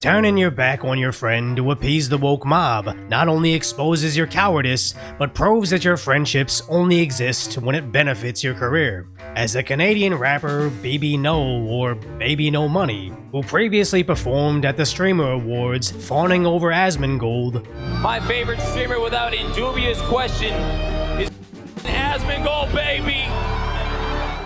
Turning your back on your friend to appease the woke mob not only exposes your cowardice, but proves that your friendships only exist when it benefits your career. As the Canadian rapper bbno, or Baby No Money, who previously performed at the Streamer Awards fawning over Asmongold. My favorite streamer without a dubious question is Asmongold, baby!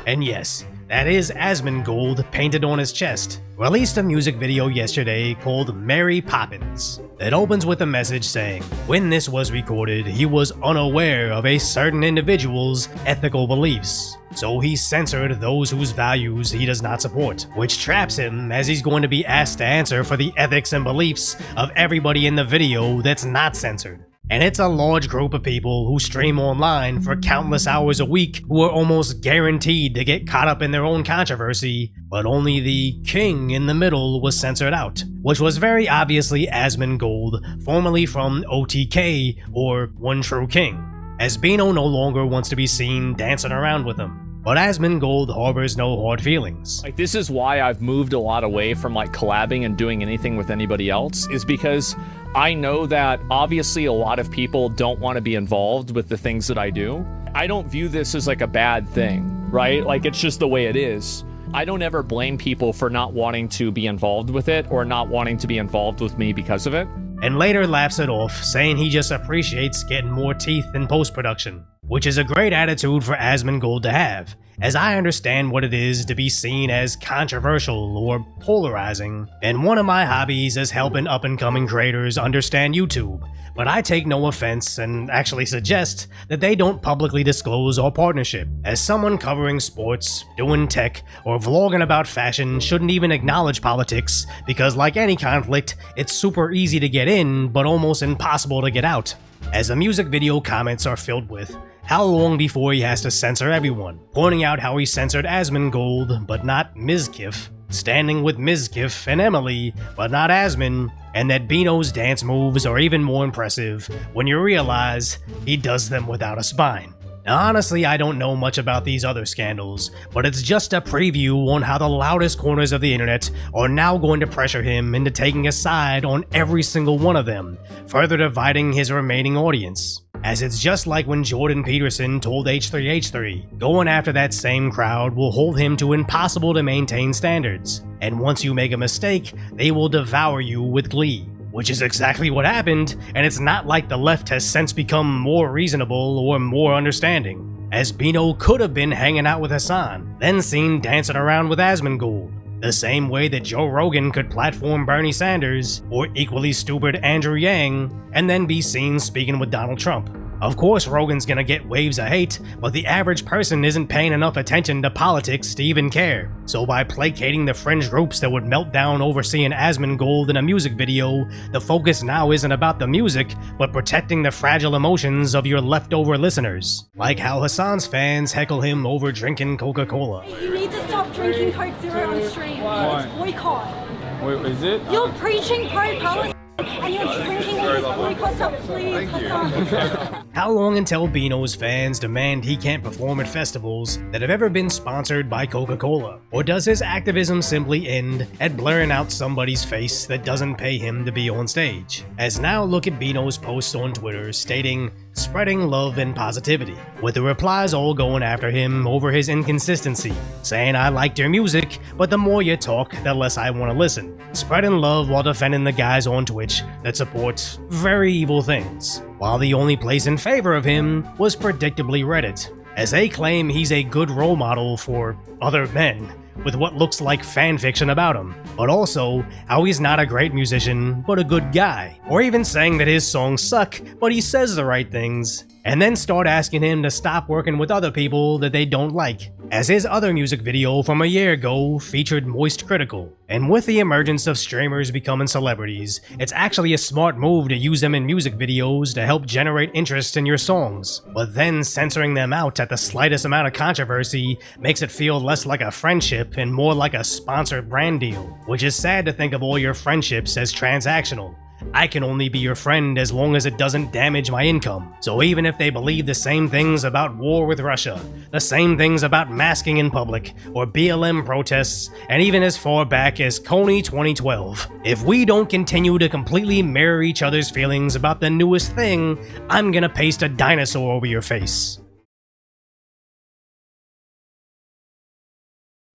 And yes, that is Asmongold painted on his chest. Released a music video yesterday called Mary Poppins. It opens with a message saying, when this was recorded, he was unaware of a certain individual's ethical beliefs, so he censored those whose values he does not support, which traps him as he's going to be asked to answer for the ethics and beliefs of everybody in the video that's not censored. And it's a large group of people who stream online for countless hours a week who are almost guaranteed to get caught up in their own controversy, but only the king in the middle was censored out, which was very obviously Asmongold, formerly from OTK, or One True King, as bbno no longer wants to be seen dancing around with him. But Asmongold harbors no hard feelings. Like, this is why I've moved a lot away from like collabing and doing anything with anybody else, is because I know that obviously a lot of people don't want to be involved with the things that I do. I don't view this as like a bad thing, right? Like, it's just the way it is. I don't ever blame people for not wanting to be involved with it or not wanting to be involved with me because of it. And later laughs it off, saying he just appreciates getting more teeth in post-production, which is a great attitude for Asmongold to have, as I understand what it is to be seen as controversial or polarizing, and one of my hobbies is helping up-and-coming creators understand YouTube, but I take no offense and actually suggest that they don't publicly disclose our partnership, as someone covering sports, doing tech, or vlogging about fashion shouldn't even acknowledge politics, because like any conflict, it's super easy to get in, but almost impossible to get out. As the music video comments are filled with, how long before he has to censor everyone, pointing out how he censored Asmongold, but not Mizkif, standing with Mizkif and Emily, but not Asmon, and that bbno's dance moves are even more impressive when you realize he does them without a spine. Now honestly, I don't know much about these other scandals, but it's just a preview on how the loudest corners of the internet are now going to pressure him into taking a side on every single one of them, further dividing his remaining audience. As it's just like when Jordan Peterson told H3H3, going after that same crowd will hold him to impossible to maintain standards, and once you make a mistake, they will devour you with glee. Which is exactly what happened, and it's not like the left has since become more reasonable or more understanding, as bbno could have been hanging out with Hassan, then seen dancing around with Asmongold, the same way that Joe Rogan could platform Bernie Sanders, or equally stupid Andrew Yang, and then be seen speaking with Donald Trump. Of course Rogan's gonna get waves of hate, but the average person isn't paying enough attention to politics to even care. So by placating the fringe groups that would melt down over seeing Asmongold in a music video, the focus now isn't about the music, but protecting the fragile emotions of your leftover listeners. Like how Hassan's fans heckle him over drinking Coca-Cola. You need to stop drinking Coke Zero on stream. Why? It's boycott. Wait, is it? You're preaching pro-Palestine and you're drinking all this boycott stuff. Please, Hassan. How long until bbno's fans demand he can't perform at festivals that have ever been sponsored by Coca-Cola? Or does his activism simply end at blurring out somebody's face that doesn't pay him to be on stage? As now look at bbno's posts on Twitter stating, spreading love and positivity, with the replies all going after him over his inconsistency, saying I liked your music, but the more you talk, the less I want to listen. Spreading love while defending the guys on Twitch that support very evil things, while the only place in favor of him was predictably Reddit, as they claim he's a good role model for other men, with what looks like fanfiction about him, but also how he's not a great musician, but a good guy, or even saying that his songs suck, but he says the right things, and then start asking him to stop working with other people that they don't like, as his other music video from a year ago featured Moist Critical. And with the emergence of streamers becoming celebrities, it's actually a smart move to use them in music videos to help generate interest in your songs, but then censoring them out at the slightest amount of controversy makes it feel less like a friendship and more like a sponsored brand deal, which is sad to think of all your friendships as transactional, I can only be your friend as long as it doesn't damage my income. So even if they believe the same things about war with Russia, the same things about masking in public, or BLM protests, and even as far back as Coney 2012, if we don't continue to completely mirror each other's feelings about the newest thing, I'm gonna paste a dinosaur over your face.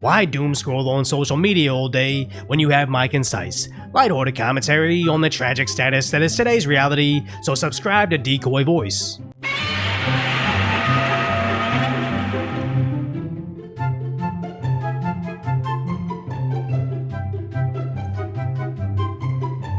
Why doom scroll on social media all day when you have my concise, light-hearted commentary on the tragic status that is today's reality, so subscribe to Decoy Voice.